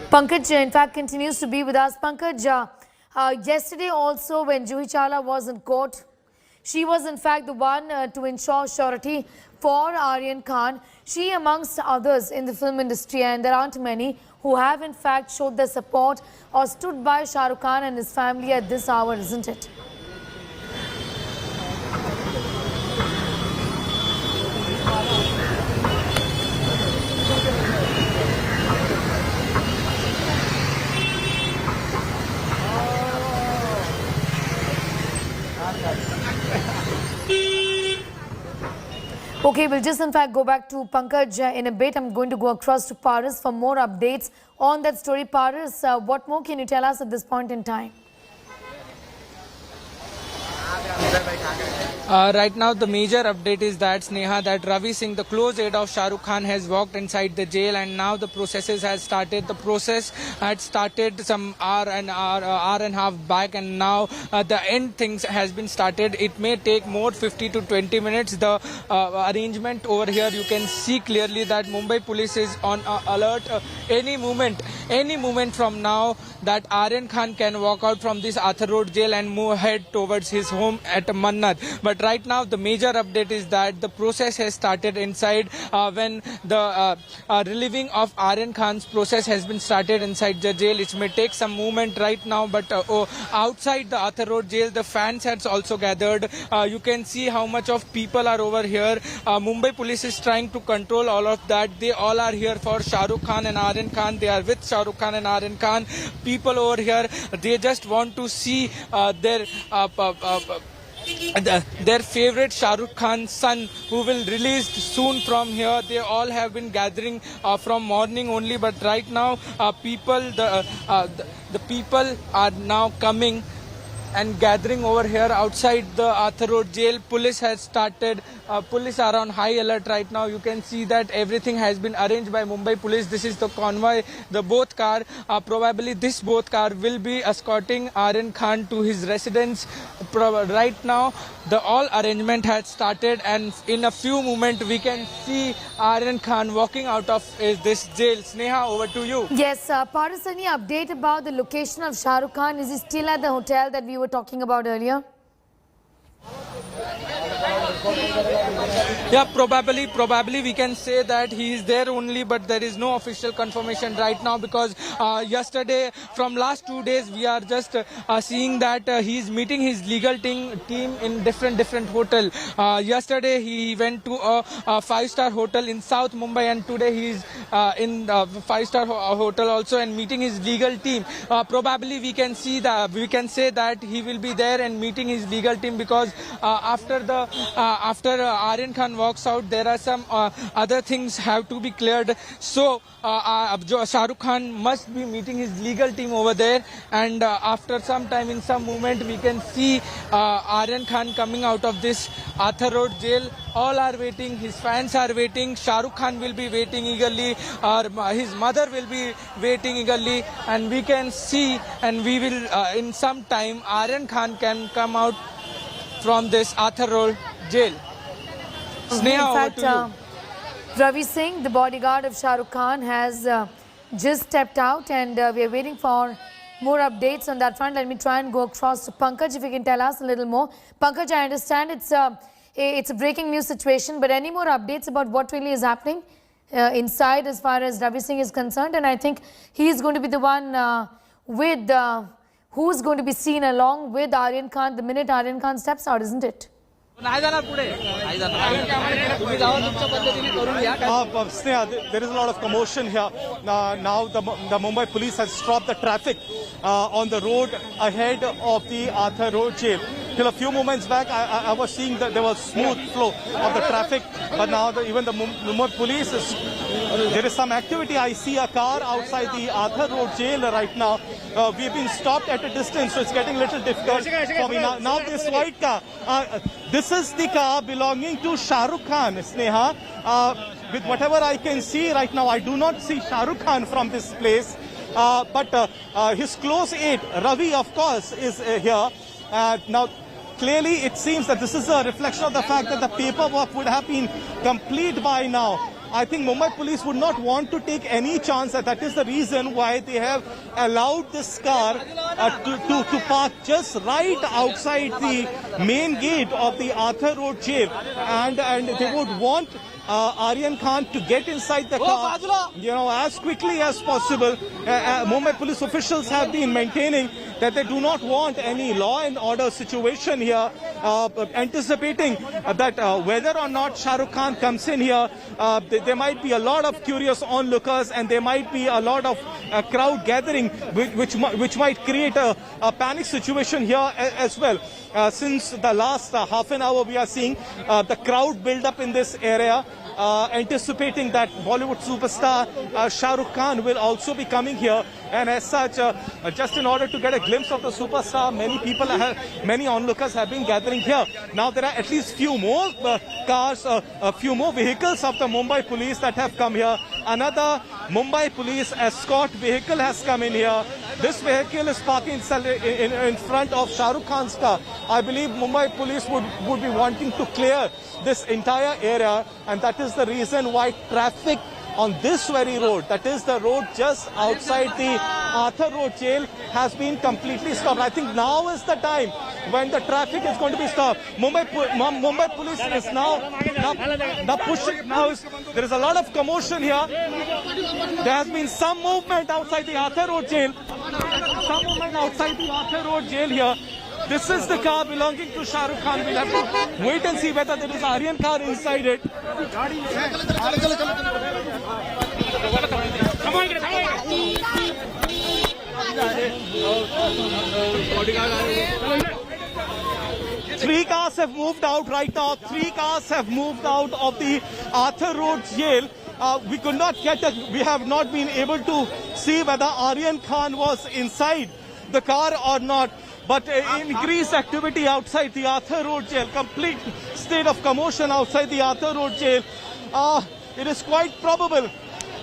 Pankaj, in fact, continues to be with us. Pankaj, yesterday also when Juhi Chawla was in court, she was in fact the one to ensure surety for Aryan Khan. She amongst others in the film industry, and there aren't many who have in fact showed their support or stood by Shah Rukh Khan and his family at this hour, isn't it? Okay, we'll just in fact go back to Pankaj in a bit. I'm going to go across to Paras for more updates on that story. Paras, what more can you tell us at this point in time? Right now, the major update is that, Sneha, that Ravi Singh, the close aide of Shah Rukh Khan, has walked inside the jail, and now the processes has started. The process had started some hour and a half back, and now the end things has been started. It may take more 50 to 20 minutes. The arrangement over here, you can see clearly that Mumbai police is on alert. Any moment from now, that Aryan Khan can walk out from this Arthur Road jail and move ahead towards his home at Mannat. But right now, the major update is that the process has started inside when the relieving of Aryan Khan's process has been started inside the jail. It may take some movement right now, but outside the Arthur Road jail, the fans has also gathered. You can see how much of people are over here. Mumbai police is trying to control all of that. They all are here for Shah Rukh Khan and Aryan Khan. They are with Shah Rukh Khan and Aryan Khan. People over here, they just want to see their favorite Shah Rukh Khan's son, who will released soon from here. They all have been gathering from morning only, but right now the people are now coming and gathering over here outside the Arthur Road jail. Police has started. Police are on high alert right now. You can see that everything has been arranged by Mumbai police. This is the convoy. The both car, probably this both car will be escorting Aryan Khan to his residence. Right now, the all arrangement has started, and in a few moments we can see Aryan Khan walking out of this jail. Sneha, over to you. Yes, Paras, any update about the location of Shah Rukh Khan? Is he still at the hotel that we were talking about earlier? Yeah, probably we can say that he is there only, but there is no official confirmation right now, because yesterday, from last 2 days, we are just seeing that he is meeting his legal team in different hotel. Yesterday he went to a 5-star hotel in South Mumbai, and today he is in 5-star hotel also and meeting his legal team. Probably we can say that he will be there and meeting his legal team, because after Aryan Khan walks out, there are some other things have to be cleared. So Shah Rukh Khan must be meeting his legal team over there, and after some time, in some moment, we can see Aryan Khan coming out of this Arthur Road jail. All are waiting. His fans are waiting. Shah Rukh Khan will be waiting eagerly. His mother will be waiting eagerly, and we can see, and we will in some time, Aryan Khan can come out from this Arthur Road jail. Sneha, in fact, over to you. Ravi Singh, the bodyguard of Shah Rukh Khan, has just stepped out, and we are waiting for more updates on that front. Let me try and go across to Pankaj, if you can tell us a little more. Pankaj, I understand it's a breaking news situation, but any more updates about what really is happening inside as far as Ravi Singh is concerned? And I think he is going to be the one who's going to be seen along with Aryan Khan the minute Aryan Khan steps out, isn't it? Sneha, there is a lot of commotion here. Now the Mumbai police has stopped the traffic on the road ahead of the Arthur Road jail. Till a few moments back, I was seeing that there was smooth flow of the traffic, but now even the Mumbai police there is some activity. I see a car outside the Arthur Road jail right now. We've been stopped at a distance, so it's getting a little difficult for me. Now this white car, this is the car belonging to Shah Rukh Khan, Sneha. With whatever I can see right now, I do not see Shah Rukh Khan from this place. But his close aide, Ravi, of course, is here. Now, clearly, it seems that this is a reflection of the fact that the paperwork would have been complete by now. I think Mumbai police would not want to take any chance. That is the reason why they have allowed this car to park just right outside the main gate of the Arthur Road jail, and they would want Aryan Khan to get inside the car, as quickly as possible. Mumbai police officials have been maintaining that they do not want any law and order situation here, anticipating that whether or not Shah Rukh Khan comes in here, there might be a lot of curious onlookers, and there might be a lot of crowd gathering, which might create a panic situation here as well. Since the last half an hour, we are seeing the crowd build up in this area, anticipating that Bollywood superstar Shah Rukh Khan will also be coming here. And as such, just in order to get a glimpse of the superstar, many onlookers have been gathering here. Now there are at least few more cars, a few more vehicles of the Mumbai police that have come here. Another Mumbai police escort vehicle has come in here. This vehicle is parking in front of Shah Rukh Khan's car. I believe Mumbai police would be wanting to clear this entire area, and that is the reason why traffic on this very road, that is the road just outside the Arthur Road jail, has been completely stopped. I think now is the time when the traffic is going to be stopped. Mumbai police is now pushing. There is a lot of commotion here. There has been some movement outside the Arthur Road jail. Here. This is the car belonging to Shah Rukh Khan. We'll have to wait and see whether there is Aryan car inside it. Three cars have moved out right now. 3 cars have moved out of the Arthur Road jail. We have not been able to see whether Aryan Khan was inside the car or not. But increased activity outside the Arthur Road jail, complete state of commotion outside the Arthur Road jail. It is quite probable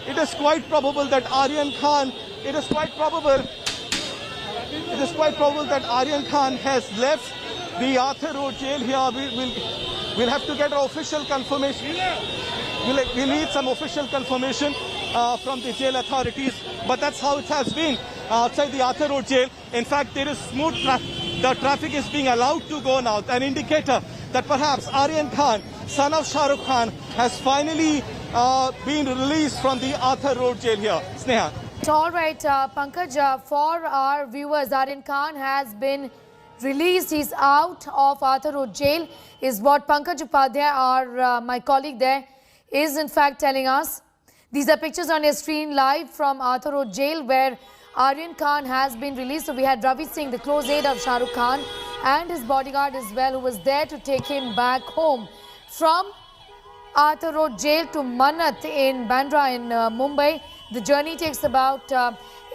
that Aryan Khan, has left the Arthur Road jail here. We'll have to get an official confirmation. We'll need some official confirmation from the jail authorities. But that's how it has been outside the Arthur Road jail. In fact, there is smooth traffic. The traffic is being allowed to go now. An indicator that perhaps Aryan Khan, son of Shah Rukh Khan, has finally been released from the Arthur Road jail here. Sneha. All right, Pankaj, for our viewers, Aryan Khan has been released. He's out of Arthur Road jail, is what Pankaj Upadhyay, my colleague there, is in fact telling us. These are pictures on your screen live from Arthur Road jail, where Aryan Khan has been released. So we had Ravi Singh, the close aide of Shah Rukh Khan, and his bodyguard as well, who was there to take him back home. From Arthur Road jail to Mannat in Bandra in Mumbai, the journey takes about,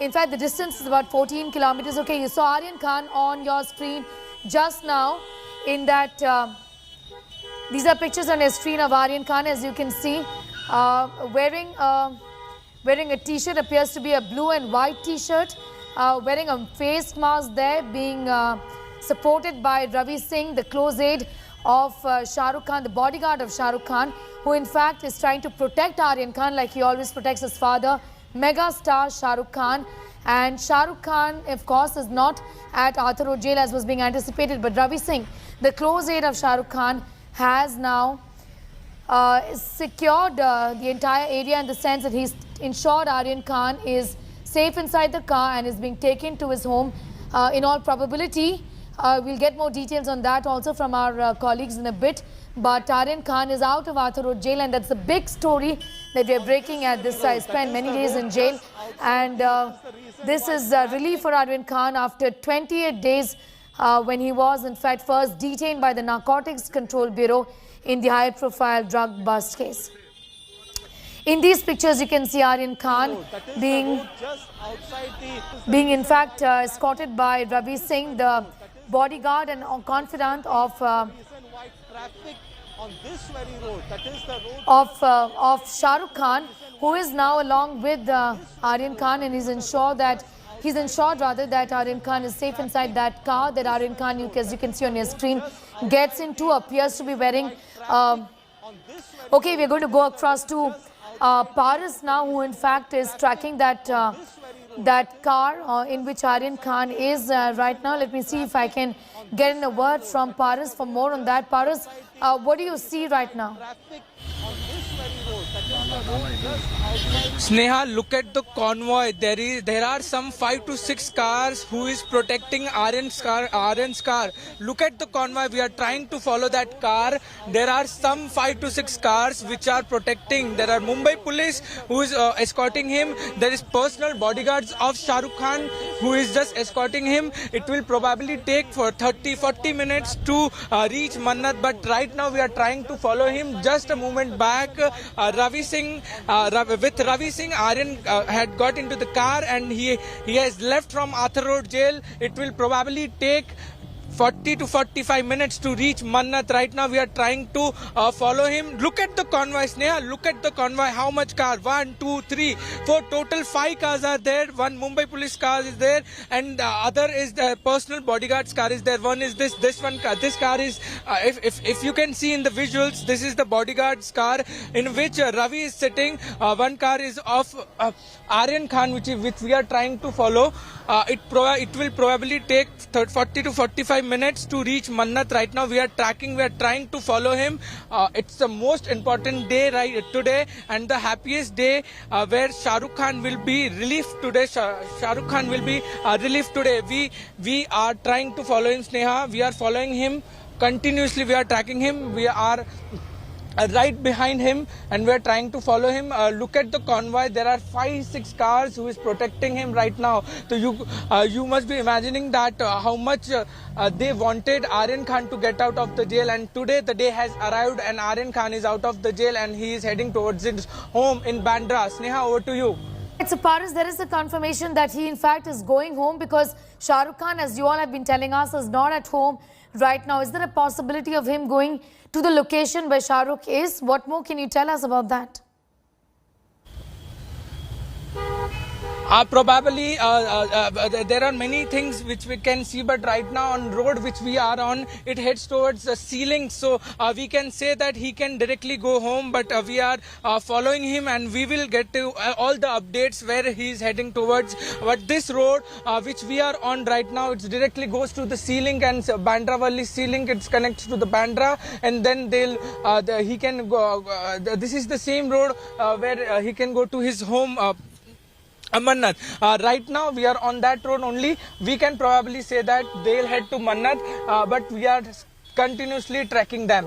in fact the distance is about 14 kilometers. Okay, you saw Aryan Khan on your screen just now in that, these are pictures on your screen of Aryan Khan, as you can see, wearing a t-shirt, appears to be a blue and white t-shirt, wearing a face mask there, being supported by Ravi Singh, the close aide of Shah Rukh Khan, the bodyguard of Shah Rukh Khan, who in fact is trying to protect Aryan Khan like he always protects his father, mega star Shah Rukh Khan. And Shah Rukh Khan, of course, is not at Arthur Road jail as was being anticipated, but Ravi Singh, the close aide of Shah Rukh Khan, has now secured the entire area in the sense that he's ensured Aryan Khan is safe inside the car and is being taken to his home. In all probability, we'll get more details on that also from our colleagues in a bit. But Aryan Khan is out of Arthur Road jail, and that's the big story that we're breaking at this. I spent many days in jail, and this is relief for Aryan Khan after 28 days when he was in fact first detained by the Narcotics Control Bureau in the high-profile drug bust case. In these pictures, you can see Aryan Khan being in fact escorted by Ravi Singh, the bodyguard and confidant of Shah Rukh Khan, who is now along with Aryan Khan, and he's ensured that Aryan Khan is safe inside that car that Aryan Khan, as you can see on your screen, gets into, appears to be wearing. Okay, we're going to go across to Paris now, who in fact is tracking that that car in which Aryan Khan is right now. Let me see if I can get in a word from Paris for more on that. Paris, what do you see right now? Sneha, look at the convoy. There are some 5 to 6 cars who is protecting Aryan's car. Look at the convoy. We are trying to follow that car. There are some 5 to 6 cars which are protecting. There are Mumbai police who is escorting him. There is personal bodyguards of Shah Rukh Khan who is just escorting him. It will probably take for 30-40 minutes to reach Mannat, but right now we are trying to follow him. Just a moment back, Ravi Singh, Aryan had got into the car and he has left from Arthur Road jail. It will probably take 40 to 45 minutes to reach Mannat. Right now we are trying to follow him. Look at the convoy, Sneha. Look at the convoy. How much car? 1, 2, 3, 4. Total 5 cars are there. One Mumbai police car is there, and the other is the personal bodyguard's car is there. One is this one car. This car is, if you can see in the visuals, this is the bodyguard's car in which Ravi is sitting. One car is of Aryan Khan, which we are trying to follow. It will probably take 40 to 45 minutes to reach Mannat. Right now we are tracking, we are trying to follow him. It's the most important day today and the happiest day where Shah Rukh Khan will be relieved today. Shah Rukh Khan will be relieved today. We are trying to follow him, Sneha. We are following him continuously. We are tracking him. We are right behind him and we are trying to follow him. Look at the convoy. There are 5-6 cars who is protecting him right now. So you must be imagining that how much they wanted Aryan Khan to get out of the jail, and today the day has arrived and Aryan Khan is out of the jail and he is heading towards his home in Bandra. Sneha, over to you. So Paris, there is a confirmation that he in fact is going home because Shah Rukh Khan, as you all have been telling us, is not at home right now. Is there a possibility of him going to the location where Shah Rukh is? What more can you tell us about that? Probably there are many things which we can see, but right now on road which we are on, it heads towards the ceiling, so we can say that he can directly go home, but we are following him and we will get to all the updates where he is heading towards. But this road which we are on right now, it directly goes to the ceiling, and Bandra Valley ceiling, it connects to the Bandra, and then he can go, this is the same road where he can go to his home, Mannat. Right now we are on that road only. We can probably say that they'll head to Mannat, but we are continuously tracking them.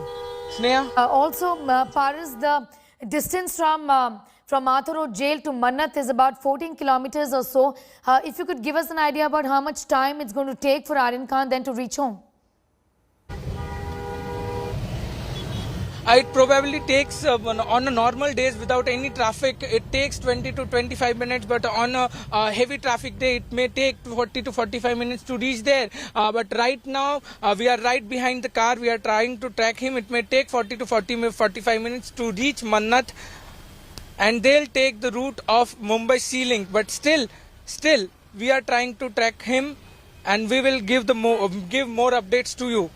Sneha? Also, Paris, the distance from Arthur Road jail to Mannat is about 14 kilometers or so. If you could give us an idea about how much time it's going to take for Aryan Khan then to reach home. It probably takes, on a normal days without any traffic, it takes 20 to 25 minutes, but on a heavy traffic day, it may take 40 to 45 minutes to reach there. But right now, we are right behind the car. We are trying to track him. It may take 40 to 45 minutes to reach Mannat, and they'll take the route of Mumbai ceiling. But still, we are trying to track him, and we will give more updates to you.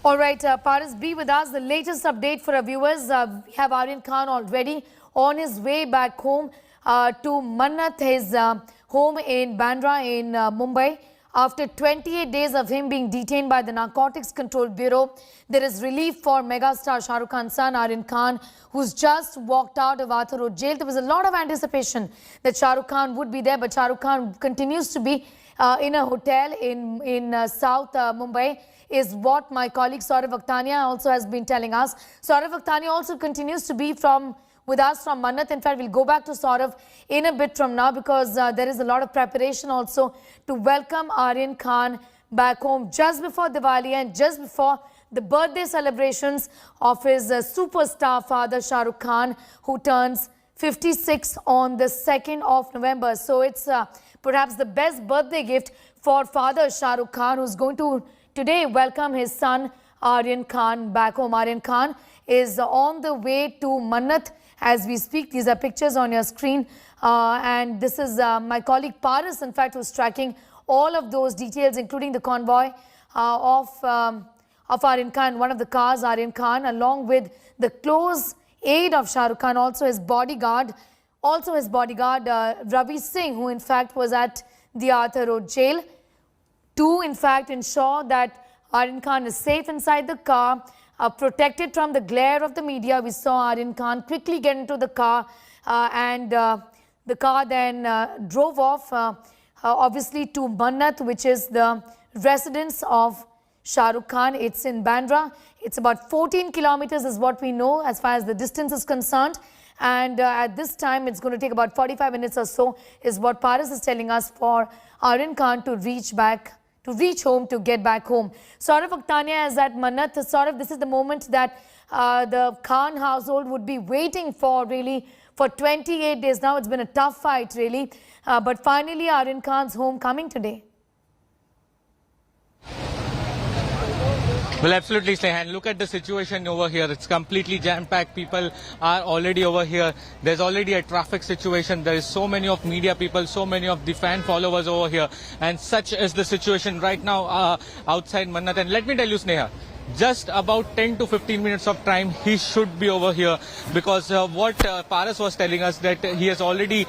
All right, Paris, be with us. The latest update for our viewers. We have Aryan Khan already on his way back home to Mannat, his home in Bandra in Mumbai. After 28 days of him being detained by the Narcotics Control Bureau, there is relief for megastar Shah Rukh Khan's son, Aryan Khan, who's just walked out of Arthur Road jail. There was a lot of anticipation that Shah Rukh Khan would be there, but Shah Rukh Khan continues to be in a hotel in South Mumbai, is what my colleague Saurav Akhtania also has been telling us. Saurav Akhtania also continues to be with us from Mannat. In fact, we'll go back to Saurav in a bit from now because there is a lot of preparation also to welcome Aryan Khan back home just before Diwali and just before the birthday celebrations of his superstar father Shah Rukh Khan, who turns 56 on the 2nd of November. So it's perhaps the best birthday gift for father Shah Rukh Khan, who's going to today welcome his son Aryan Khan back home. Aryan Khan is on the way to Mannat as we speak. These are pictures on your screen, and this is my colleague Paris, in fact, who's tracking all of those details, including the convoy of Aryan Khan, one of the cars, Aryan Khan, along with the close aide of Shah Rukh Khan, also his bodyguard, Ravi Singh, who in fact was at the Arthur Road jail, to in fact ensure that Aryan Khan is safe inside the car, protected from the glare of the media. We saw Aryan Khan quickly get into the car and the car then drove off obviously to Mannat, which is the residence of Shah Rukh Khan. It's in Bandra. It's about 14 kilometers is what we know as far as the distance is concerned. And at this time, it's going to take about 45 minutes or so is what Paras is telling us for Aryan Khan to reach home, to get back home. Saurav Akhtania is at Mannat. Saurav, this is the moment that the Khan household would be waiting for really for 28 days now. It's been a tough fight really. But finally, Aryan Khan's homecoming today. Well, absolutely, Sneha. Look at the situation over here. It's completely jam-packed. People are already over here. There's already a traffic situation. There is so many of media people, so many of the fan followers over here. And such is the situation right now outside Mannat. And let me tell you, Sneha, just about 10 to 15 minutes of time he should be over here, because what Paras was telling us that he has already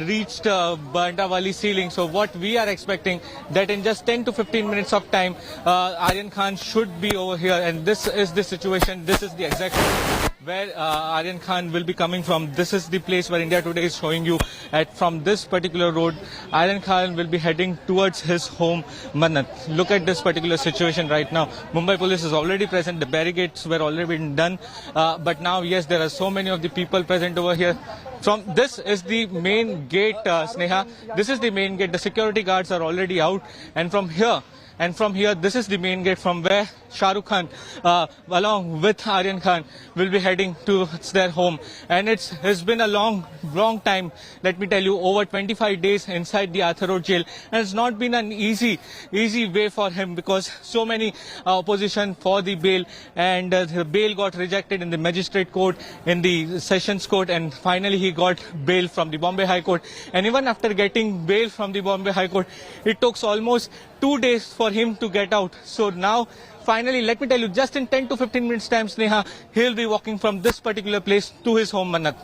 reached Bandravali ceiling. So what we are expecting that in just 10 to 15 minutes of time Aryan Khan should be over here, and this is the situation. This is the exact where Aryan Khan will be coming from. This is the place where India Today is showing you from this particular road. Aryan Khan will be heading towards his home, Mannat. Look at this particular situation right now. Mumbai police is already present. The barricades were already been done. But now, yes, there are so many of the people present over here. This is the main gate, Sneha. This is the main gate. The security guards are already out. And from here, this is the main gate from where Shah Rukh Khan, along with Aryan Khan, will be heading towards their home. And it's been a long time, let me tell you, over 25 days inside the Arthur Road jail. And it's not been an easy way for him, because so many opposition for the bail, and the bail got rejected in the magistrate court, in the sessions court, and finally he got bail from the Bombay High Court. And even after getting bail from the Bombay High Court, it took almost 2 days for him to get out. So now, finally, let me tell you, just in 10 to 15 minutes time, Sneha, he'll be walking from this particular place to his home, Mannat.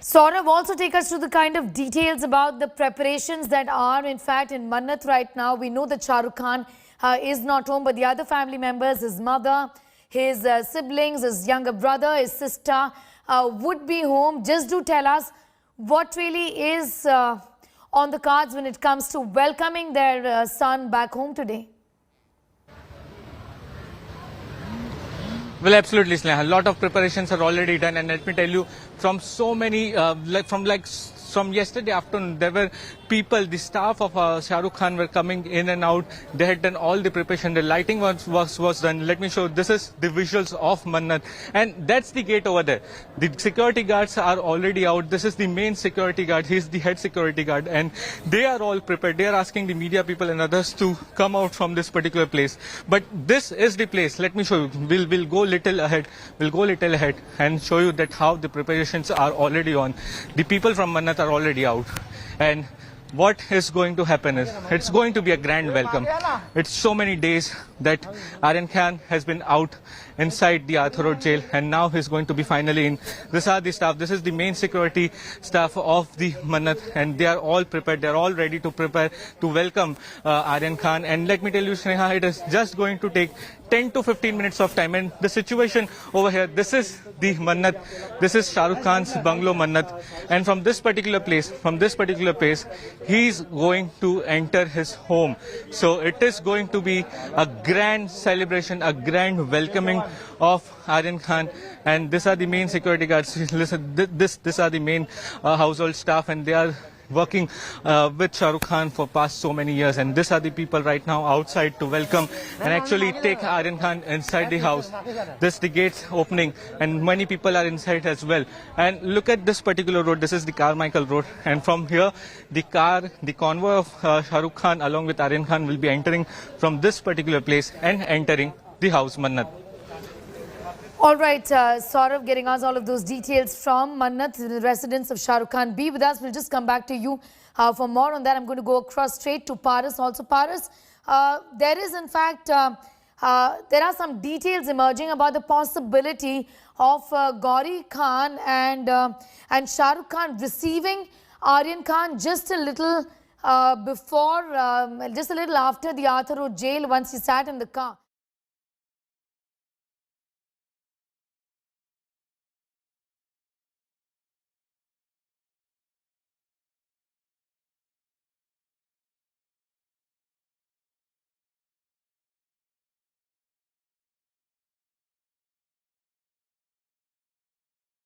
Saurav, also take us through the kind of details about the preparations that are in fact in Mannat right now. We know that Shah Rukh Khan is not home, but the other family members, his mother, his siblings, his younger brother, his sister would be home. Just do tell us what really is on the cards when it comes to welcoming their son back home today. Well, absolutely, Sneha. A lot of preparations are already done, and let me tell you, from so many, from yesterday afternoon, there were people, the staff of Shah Rukh Khan were coming in and out. They had done all the preparation. The lighting was done. Let me show you. This is the visuals of Mannat, and that's the gate over there. The security guards are already out. This is the main security guard. He's the head security guard, and they are all prepared. They are asking the media people and others to come out from this particular place. But this is the place. Let me show you. We'll go little ahead. We'll go little ahead and show you that how the preparations are already on. The people from Mannat are already out, and what is going to happen is it's going to be a grand welcome. It's so many days that Aryan Khan has been out inside the Arthur Road jail, and now he's going to be finally in. These are the staff. This is the main security staff of the Mannat, and they are all prepared. They are all ready to prepare to welcome Aryan Khan. And let me tell you, Sneha, it is just going to take 10 to 15 minutes of time. And the situation over here, this is the Mannat. This is Shah Rukh Khan's bungalow, Mannat. And from this particular place, he's going to enter his home. So it is going to be a grand celebration, a grand welcoming of Aryan Khan. And these are the main security guards. Listen, these are the main household staff, and they are working with Shah Rukh Khan for past so many years. And these are the people right now outside to welcome and actually take Aryan Khan inside the house. This the gates opening, and many people are inside as well. And look at this particular road. This is the Carmichael Road, and from here the convoy of Shah Rukh Khan along with Aryan Khan will be entering from this particular place and entering the house, Mannat. All right, Saurav getting us all of those details from Mannat, the residence of Shah Rukh Khan. Be with us. We'll just come back to you for more on that. I'm going to go across straight to Paras. Also, Paras, there is in fact, there are some details emerging about the possibility of Gauri Khan and Shah Rukh Khan receiving Aryan Khan just a little just a little after the Arthur Road jail once he sat in the car.